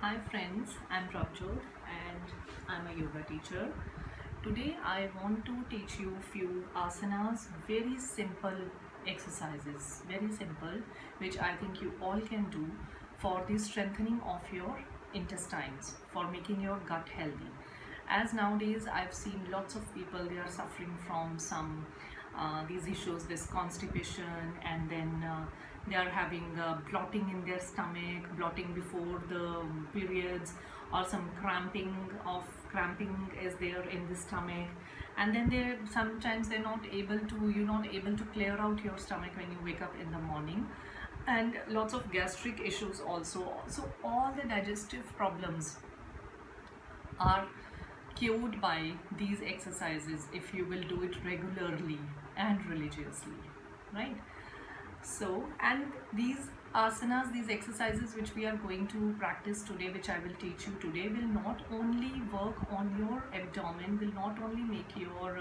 Hi friends, I'm Prabjot and I'm a yoga teacher. Today I want to teach you few asanas, very simple exercises, very simple, which I think you all can do for the strengthening of your intestines, for making your gut healthy. As nowadays I've seen lots of people, they are suffering from some these issues, this constipation, and then they are having bloating in their stomach, bloating before the periods, or some cramping is there in the stomach, and then they sometimes they're not able to, you're not able to clear out your stomach when you wake up in the morning, and lots of gastric issues also. So all the digestive problems are cured by these exercises if you will do it regularly and religiously, right? So, and these asanas, these exercises which we are going to practice today, which I will teach you today, will not only work on your abdomen, will not only make your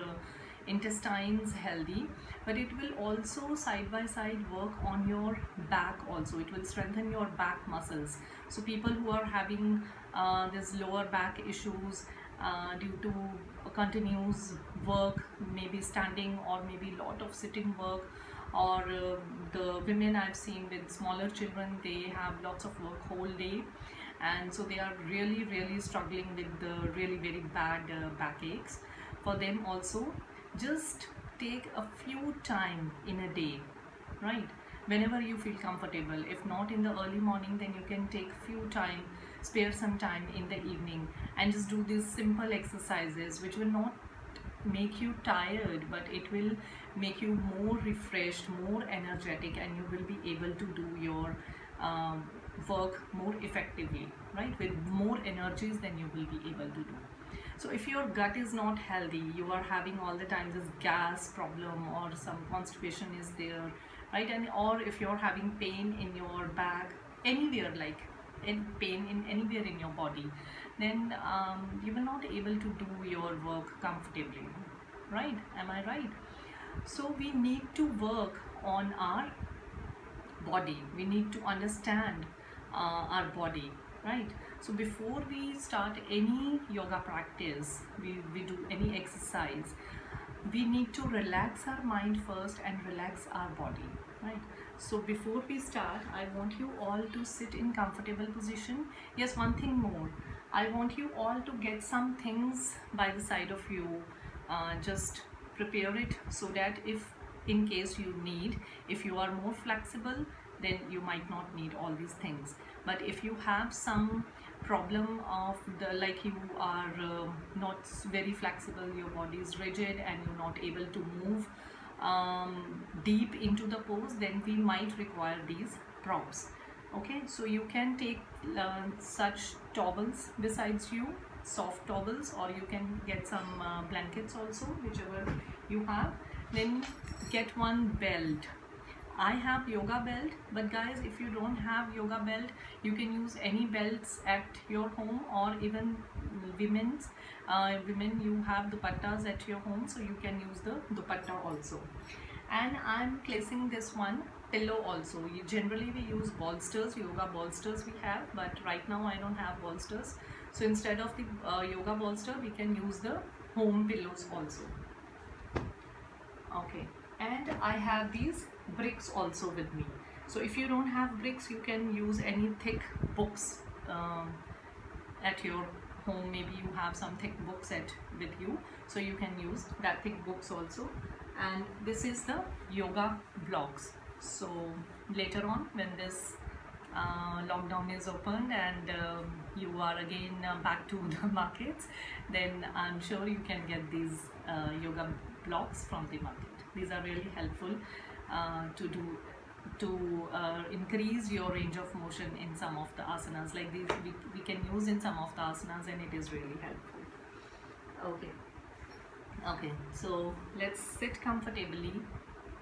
intestines healthy, but it will also side by side work on your back also. It will strengthen your back muscles. So people who are having this lower back issues due to continuous work, maybe standing or maybe lot of sitting work, or the women I've seen with smaller children, they have lots of work whole day, and so they are really struggling with the really very bad backaches. For them also, just take a few time in a day, right? Whenever you feel comfortable. If not in the early morning, then you can take few time, spare some time in the evening, and just do these simple exercises which will not make you tired, but it will make you more refreshed, more energetic, and you will be able to do your work more effectively, right? With more energies than you will be able to do. So if your gut is not healthy, you are having all the time this gas problem or some constipation is there, right? And or if you're having pain in your back, anywhere, like in pain in anywhere in your body, then you will not able to do your work comfortably, right? Am I right? So we need to work on our body, we need to understand our body, right? So before we start any yoga practice, we do any exercise, we need to relax our mind first and relax our body, right? So before we start, I want you all to sit in comfortable position. Yes, one thing more, I want you all to get some things by the side of you. Just prepare it so that if in case you need, if you are more flexible, then you might not need all these things. But if you have some problem of the, like you are not very flexible, your body is rigid and you're not able to move deep into the pose, then we might require these props. Okay, so you can take such towels besides you, soft towels, or you can get some blankets also, whichever you have. Then get one belt. I have yoga belt, but guys, if you don't have yoga belt, you can use any belts at your home, or even women, you have dupattas at your home, so you can use the dupatta also. And I'm placing this one pillow also. Generally we use bolsters, yoga bolsters we have, but right now I don't have bolsters, so instead of the yoga bolster, we can use the home pillows also. Okay, and I have these bricks also with me. So if you don't have bricks, you can use any thick books at your home. Maybe you have some thick books with you, so you can use that thick books also. And this is the yoga blocks. So later on, when this lockdown is opened and you are again back to the markets, then I'm sure you can get these yoga blocks from the market. These are really helpful to increase your range of motion in some of the asanas. Like these we can use in some of the asanas, and it is really helpful. Okay, so let's sit comfortably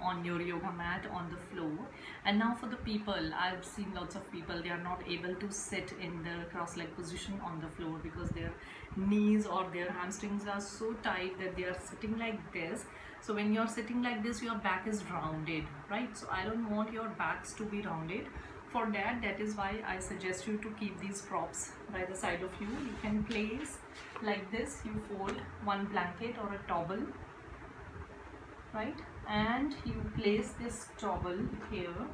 on your yoga mat on the floor. And now for the people, I've seen lots of people, they are not able to sit in the cross leg position on the floor because their knees or their hamstrings are so tight that they are sitting like this. So when you're sitting like this, your back is rounded, right? So I don't want your backs to be rounded. for that is why I suggest you to keep these props by the side of you. You can place like this, you fold one blanket or a towel, right, and you place this towel here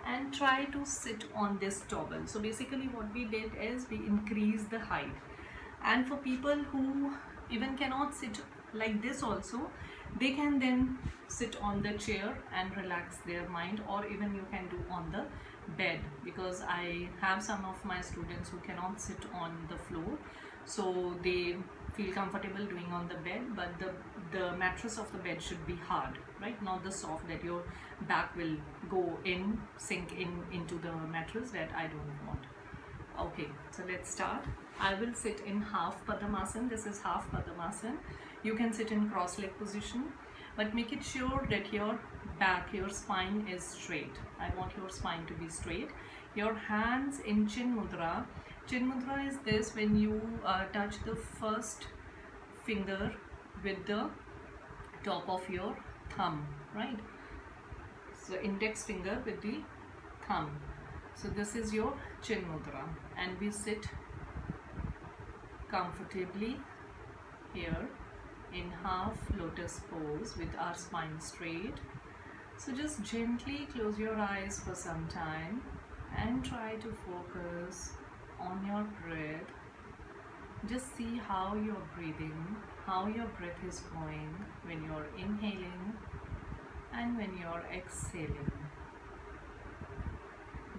and try to sit on this towel. So basically what we did is we increase the height. And for people who even cannot sit like this also, they can then sit on the chair and relax their mind, or even you can do on the bed, because I have some of my students who cannot sit on the floor, so they feel comfortable doing on the bed, but the mattress of the bed should be hard, right, not the soft that your back will go in, sink in into the mattress. That I don't want. Okay, so let's start. I will sit in half Padmasana. This is half Padmasana. You can sit in cross leg position, but make it sure that your back, your spine is straight. I want your spine to be straight. Your hands in Chin Mudra. Chin Mudra is this, when you touch the first finger with the top of your thumb, right? So index finger with the thumb. So this is your Chin Mudra, and we sit comfortably here in half lotus pose with our spine straight. So just gently close your eyes for some time and try to focus on your breath. Just see how you're breathing, how your breath is going when you're inhaling and when you're exhaling.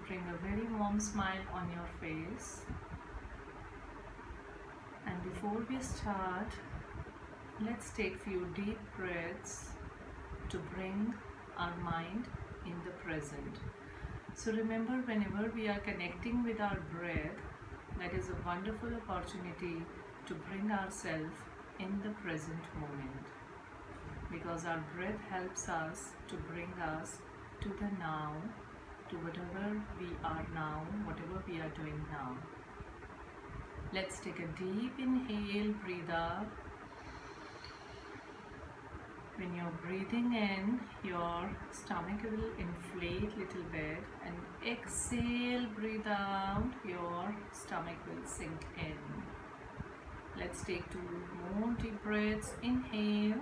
Bring a very warm smile on your face. And before we start, let's take few deep breaths to bring our mind in the present. So remember, whenever we are connecting with our breath, that is a wonderful opportunity to bring ourselves in the present moment, because our breath helps us to bring us to the now, to whatever we are now, whatever we are doing now. Let's take a deep inhale, breathe out. When you're breathing in, your stomach will inflate little bit, and exhale, breathe out, your stomach will sink in. Let's take 2 more deep breaths. Inhale,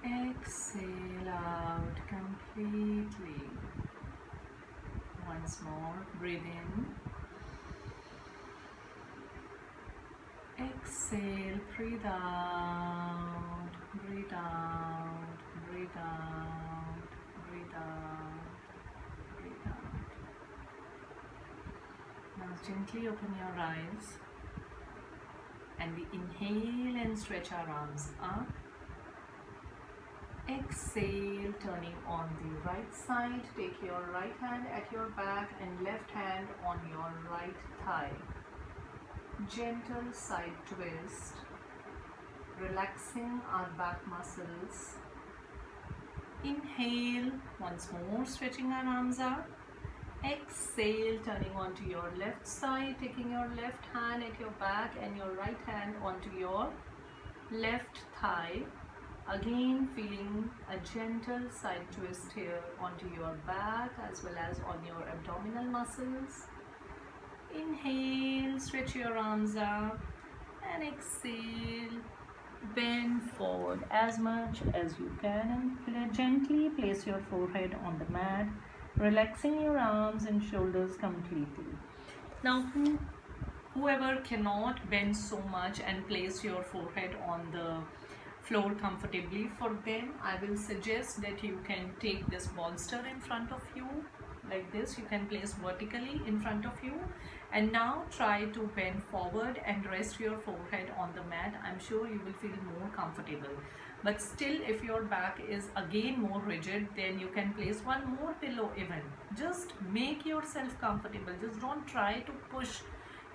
exhale out completely. Once more, breathe in, exhale, breathe out, breathe out, breathe out, breathe out, breathe out. Now gently open your eyes, and we inhale and stretch our arms up. Exhale, turning on the right side. Take your right hand at your back and left hand on your right thigh. Gentle side twist, relaxing our back muscles. Inhale, once more, stretching our arms out. Exhale, turning onto your left side, taking your left hand at your back and your right hand onto your left thigh. Again, feeling a gentle side twist here onto your back as well as on your abdominal muscles. Inhale, stretch your arms out, and exhale, bend forward as much as you can and gently place your forehead on the mat, relaxing your arms and shoulders completely. Now, whoever cannot bend so much and place your forehead on the floor comfortably, for them I will suggest that you can take this bolster in front of you like this. You can place vertically in front of you, and now try to bend forward and rest your forehead on the mat. I'm sure you will feel more comfortable. But still, if your back is again more rigid, then you can place one more pillow even. Just make yourself comfortable. Just don't try to push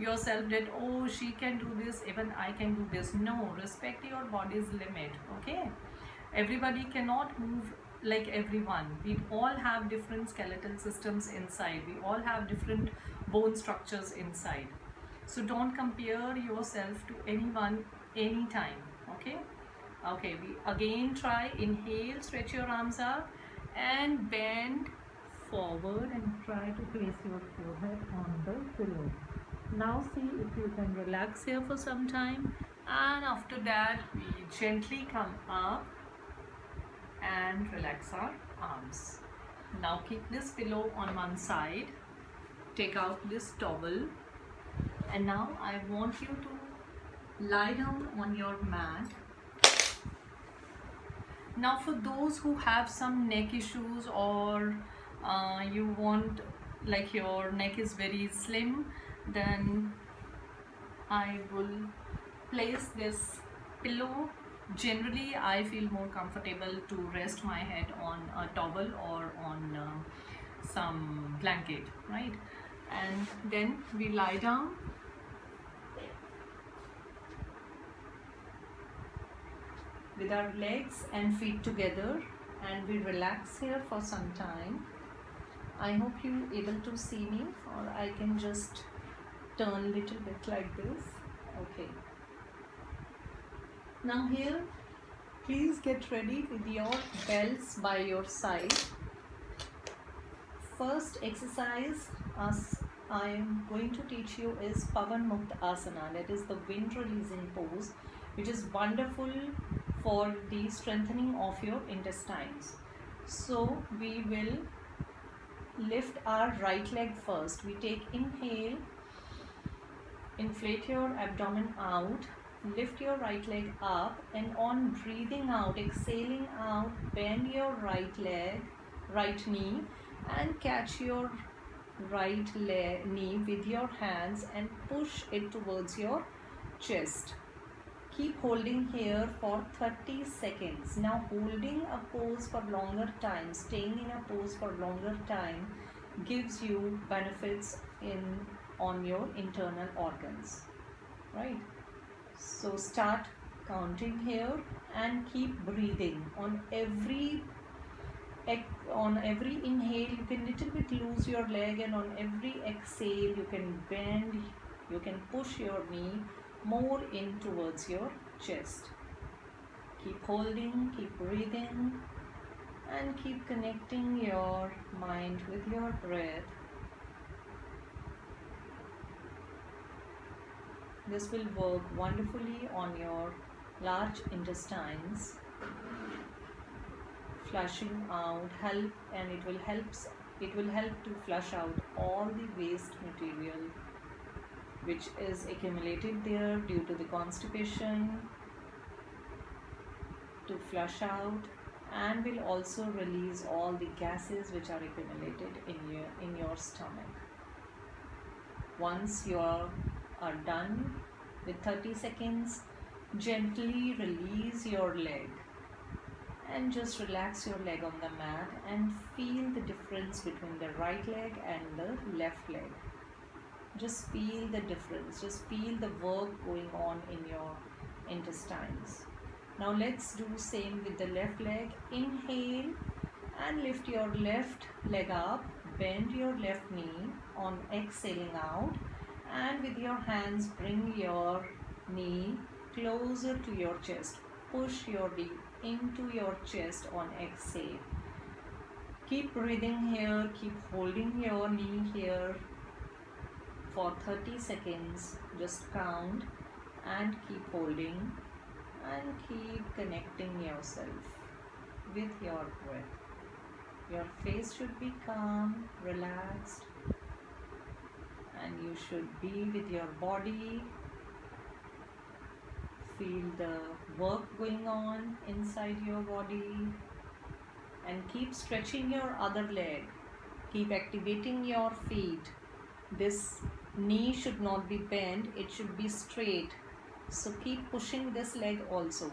yourself that, oh, she can do this, even I can do this. No, respect your body's limit, okay? Everybody cannot move like everyone. We all have different skeletal systems inside. We all have different bone structures inside. So don't compare yourself to anyone anytime, okay? We again try. Inhale, stretch your arms out and bend forward and try to place your forehead on the pillow. Now see if you can relax here for some time, and after that we gently come up and relax our arms. Now keep this pillow on one side, take out this towel, and now I want you to lie down on your mat. Now for those who have some neck issues, or you want, like, your neck is very slim, then I will place this pillow. Generally I feel more comfortable to rest my head on a towel or on some blanket, right? And then we lie down with our legs and feet together, and we relax here for some time. I hope you able to see me, or I can just turn little bit like this. Okay. Now here, please get ready with your belts by your side. First exercise I am going to teach you is Pavan Mukta Asana, that is the wind releasing pose, which is wonderful for the strengthening of your intestines. So we will lift our right leg first. We take inhale, inflate your abdomen out, lift your right leg up, and on breathing out, exhaling out, bend your right leg, right knee, and catch your right knee with your hands and push it towards your chest. Keep holding here for 30 seconds. Now holding a pose for longer time, staying in a pose for longer time gives you benefits on your internal organs, right? So start counting here and keep breathing. On every inhale you can little bit lose your leg, and on every exhale you can bend, you can push your knee more in towards your chest. Keep holding, keep breathing, and keep connecting your mind with your breath. This will work wonderfully on your large intestines, flushing out, and it will help to flush out all the waste material which is accumulated there due to the constipation, to flush out, and will also release all the gases which are accumulated in your stomach. Once you are done with 30 seconds, gently release your leg and just relax your leg on the mat and feel the difference between the right leg and the left leg. Just feel the difference, just feel the work going on in your intestines. Now let's do same with the left leg. Inhale and lift your left leg up, bend your left knee on exhaling out, and with your hands bring your knee closer to your chest. Push your knee into your chest on exhale. Keep breathing here, keep holding your knee here for 30 seconds. Just count and keep holding and keep connecting yourself with your breath. Your face should be calm, relaxed, and you should be with your body. Feel the work going on inside your body, and keep stretching your other leg. Keep activating your feet. This knee should not be bent, it should be straight. So keep pushing this leg also.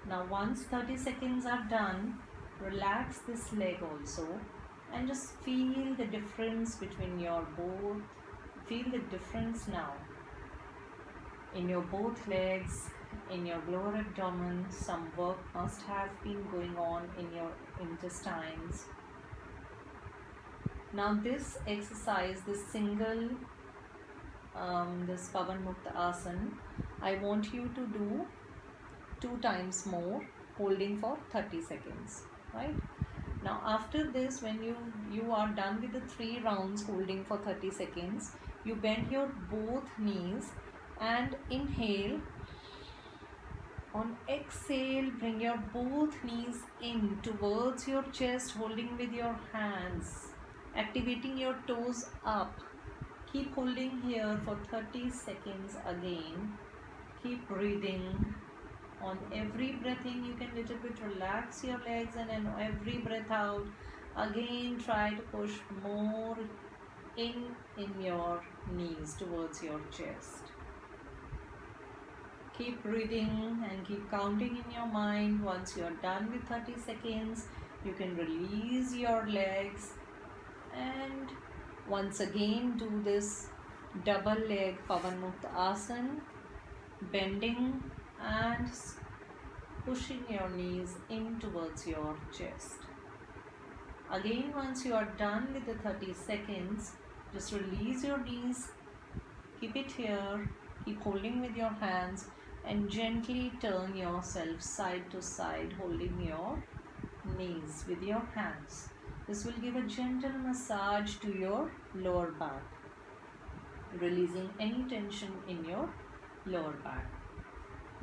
Now once 30 seconds are done, relax this leg also and just feel the difference between your both. Feel the difference now in your both legs, in your lower abdomen. Some work must have been going on in your intestines. Now this exercise, this single this Pavan Mukta Asana, I want you to do 2 times more, holding for 30 seconds, right? Now after this, when you are done with the 3 rounds holding for 30 seconds, you bend your both knees and inhale. On exhale, bring your both knees in towards your chest, holding with your hands, activating your toes up. Keep holding here for 30 seconds again. Keep breathing. On every breath in, you can little bit relax your legs, and on every breath out, again try to push more in your knees towards your chest. Keep breathing and keep counting in your mind. Once you are done with 30 seconds, you can release your legs and once again do this double leg Pavan Mukta Asana, bending and pushing your knees in towards your chest. Again, once you are done with the 30 seconds, just release your knees, keep it here, keep holding with your hands and gently turn yourself side to side, holding your knees with your hands. This will give a gentle massage to your lower back, releasing any tension in your lower back.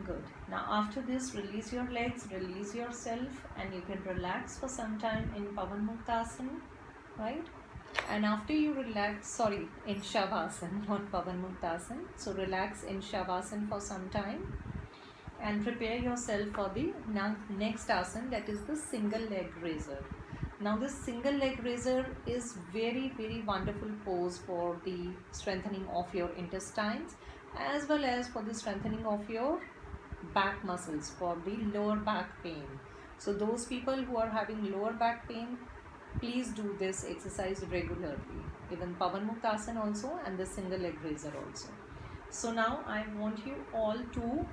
Good. Now after this, release your legs, release yourself, and you can relax for some time in Pavan Mukta Asana, right? And after you relax, in Shavasana, not Pavan Mukta Asana. So relax in Shavasana for some time and prepare yourself for the next asana, that is the single leg raiser. Now this single leg raiser is very wonderful pose for the strengthening of your intestines as well as for the strengthening of your back muscles for the lower back pain. So those people who are having lower back pain, please do this exercise regularly, even Pavan Mukta Asana also and the single leg raiser also. So now I want you all to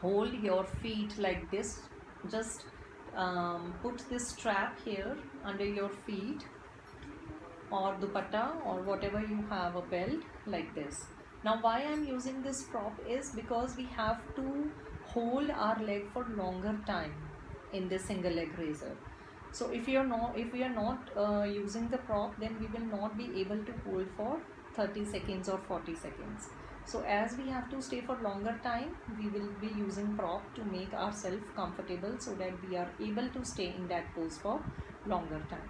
hold your feet like this. Just put this strap here under your feet or dupatta or whatever you have, a belt like this. Now why I am using this prop is because we have to hold our leg for longer time in this single leg raiser. So if we are not using the prop, then we will not be able to hold for 30 seconds or 40 seconds. So as we have to stay for longer time, we will be using prop to make ourselves comfortable so that we are able to stay in that pose for longer time.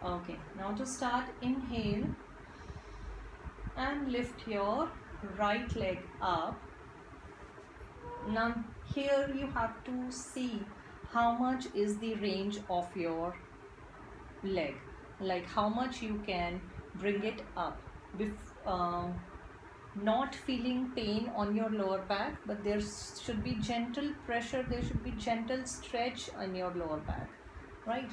Okay, now to start, inhale and lift your right leg up. Now here you have to see how much is the range of your leg, like how much you can bring it up with not feeling pain on your lower back, but there should be gentle pressure, there should be gentle stretch on your lower back, right?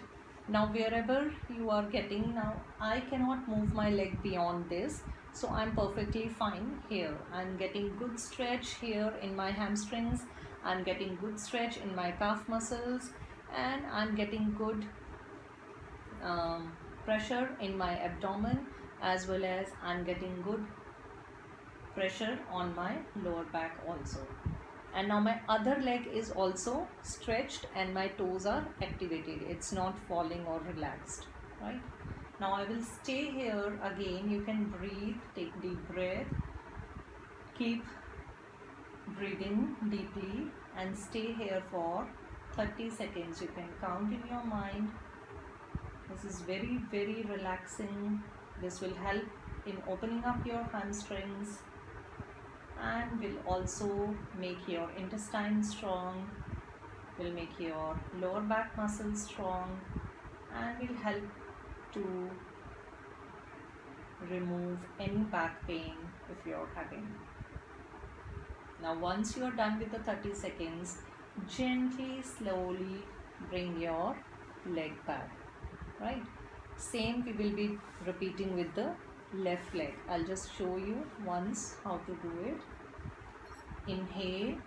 Now wherever you are getting, now I cannot move my leg beyond this, so I'm perfectly fine here. I'm getting good stretch here in my hamstrings, I'm getting good stretch in my calf muscles, and I'm getting good pressure in my abdomen, as well as I'm getting good pressure on my lower back also. And now my other leg is also stretched and my toes are activated, it's not falling or relaxed, right? Now I will stay here again. You can breathe, take deep breath, keep breathing deeply and stay here for 30 seconds. You can count in your mind. This is very relaxing. This will help in opening up your hamstrings and will also make your intestine strong, will make your lower back muscles strong, and will help to remove any back pain if you are having. Now once you are done with the 30 seconds, gently, slowly bring your leg back, right? Same we will be repeating with the left leg. I'll just show you once how to do it. Inhale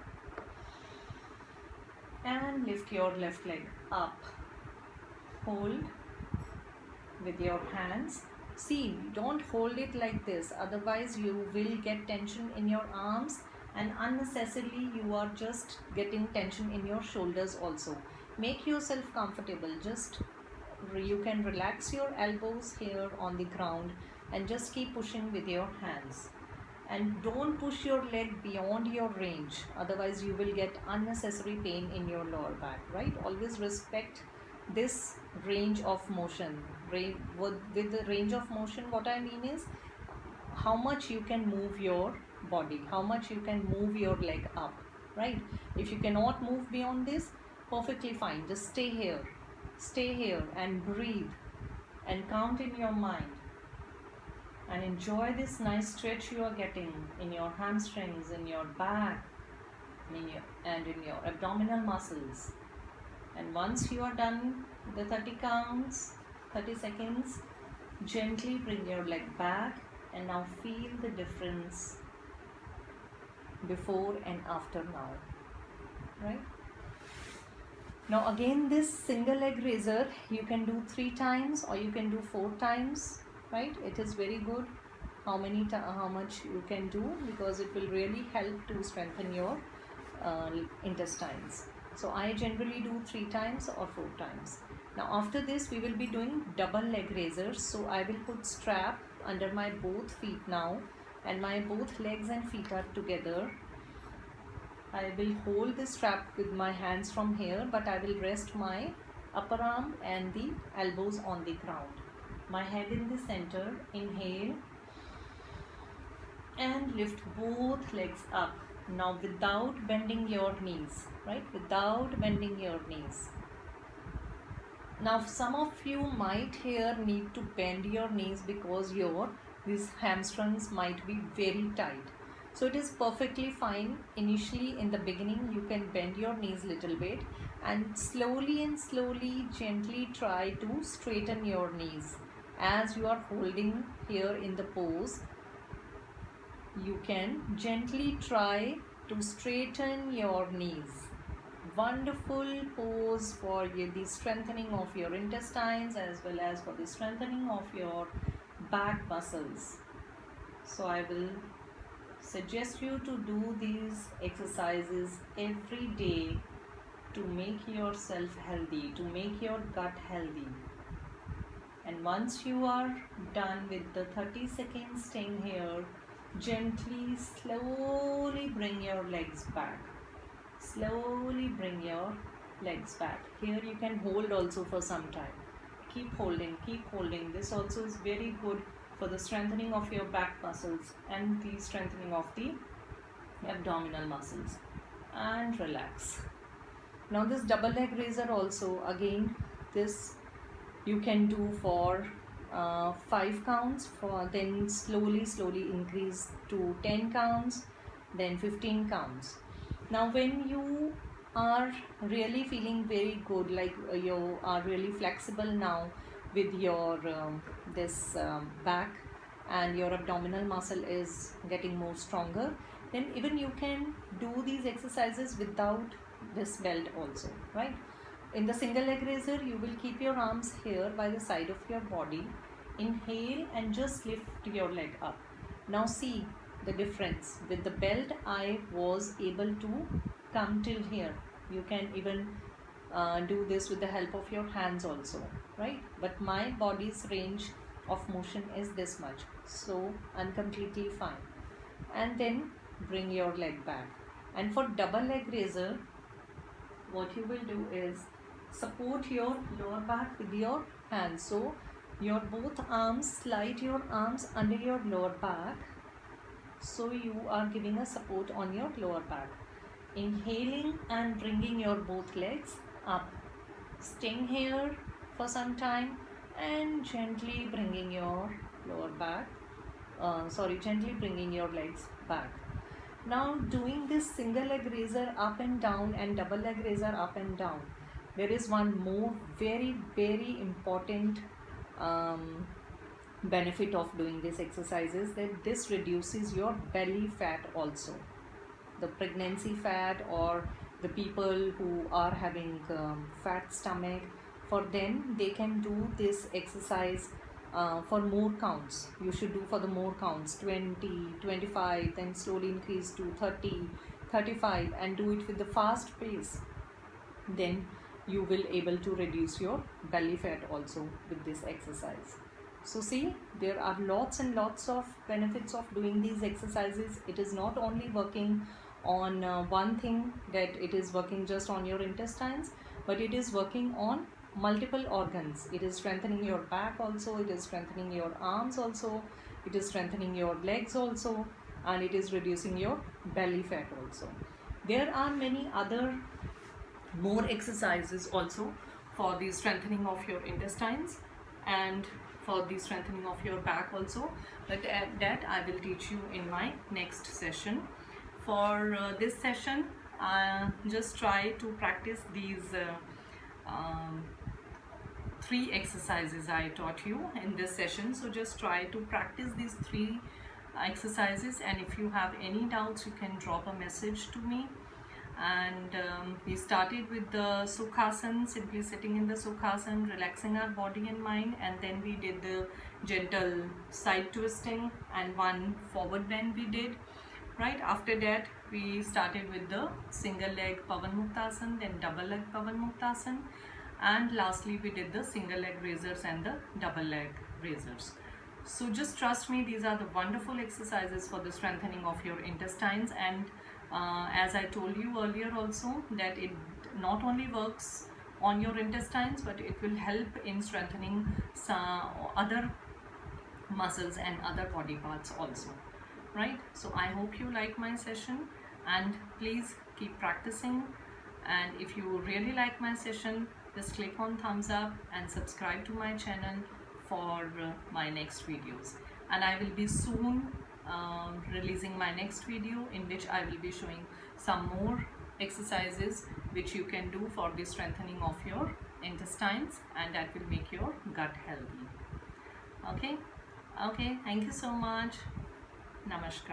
and lift your left leg up. Hold with your hands. See, don't hold it like this, otherwise you will get tension in your arms and unnecessarily you are just getting tension in your shoulders also. Make yourself comfortable. Just you can relax your elbows here on the ground and just keep pushing with your hands. And don't push your leg beyond your range, otherwise you will get unnecessary pain in your lower back, right? Always respect this range of motion. With the range of motion, what I mean is how much you can move your body, how much you can move your leg up, right? If you cannot move beyond this, perfectly fine, just stay here and breathe and count in your mind and enjoy this nice stretch you are getting in your hamstrings, in your back, and in your abdominal muscles. And once you are done the 30 counts, 30 seconds, gently bring your leg back and now feel the difference before and after now, right? Now again, this single leg raiser you can do 3 times or you can do 4 times, right? It is very good how much you can do, because it will really help to strengthen your intestines. So I generally do 3 times or 4 times. Now after this we will be doing double leg raisers. So I will put strap under my both feet now, and my both legs and feet are together. I will hold the strap with my hands from here, but I will rest my upper arm and the elbows on the ground. My head in the center. Inhale and lift both legs up. Now without bending your knees, right? Without bending your knees. Now some of you might here need to bend your knees because these hamstrings might be very tight. So it is perfectly fine. Initially in the beginning you can bend your knees little bit and slowly gently try to straighten your knees. As you are holding here in the pose, you can gently try to straighten your knees. Wonderful pose for the strengthening of your intestines as well as for the strengthening of your back muscles. So I will suggest you to do these exercises every day to make yourself healthy, to make your gut healthy. And once you are done with the 30 seconds staying here, gently, slowly bring your legs back. Slowly bring your legs back. Here you can hold also for some time. Keep holding, keep holding. This also is very good for the strengthening of your back muscles and the strengthening of the abdominal muscles. And relax. Now this double leg raiser also, again, this you can do for 5 counts, then slowly increase to 10 counts, then 15 counts. Now when you are really feeling very good, like you are really flexible now with your back and your abdominal muscle is getting more stronger, then even you can do these exercises without this belt also, right? In the single leg raiser, you will keep your arms here by the side of your body. Inhale and just lift your leg up. Now see the difference. With the belt, I was able to come till here. You can even do this with the help of your hands also, right? But my body's range of motion is this much. So I'm completely fine. And then bring your leg back. And for double leg raiser, what you will do is support your lower back with your hands. So your both arms, slide your arms under your lower back. So you are giving a support on your lower back. Inhaling and bringing your both legs up. Staying here for some time and gently bringing your lower back. Gently bringing your legs back. Now doing this single leg raiser up and down and double leg raiser up and down, there is one more very important benefit of doing this exercise is that this reduces your belly fat also. The pregnancy fat or the people who are having fat stomach, for them they can do this exercise for more counts. You should do for the more counts, 20, 25, then slowly increase to 30, 35 and do it with the fast pace. Then you will able to reduce your belly fat also with this exercise. So see, there are lots and lots of benefits of doing these exercises. It is not only working on one thing, that it is working just on your intestines, but it is working on multiple organs. It is strengthening your back also, it is strengthening your arms also, it is strengthening your legs also, and it is reducing your belly fat also. There are many other more exercises also for the strengthening of your intestines and for the strengthening of your back also, but that I will teach you in my next session. For this session, just try to practice these three exercises I taught you in this session. So just try to practice these three exercises, and if you have any doubts you can drop a message to me. And we started with the Sukhasana, simply sitting in the Sukhasana, relaxing our body and mind, and then we did the gentle side twisting and one forward bend we did. Right after that we started with the single leg Pavan Muktasana, then double leg Pavan Muktasana, and lastly we did the single leg raisers and the double leg raisers. So just trust me, these are the wonderful exercises for the strengthening of your intestines. And as I told you earlier also, that it not only works on your intestines, but it will help in strengthening some other muscles and other body parts also, right? So I hope you like my session, and please keep practicing. And if you really like my session, just click on thumbs up and subscribe to my channel for my next videos. And I will be soon releasing my next video, in which I will be showing some more exercises which you can do for the strengthening of your intestines, and that will make your gut healthy. Okay, thank you so much. Namaskar.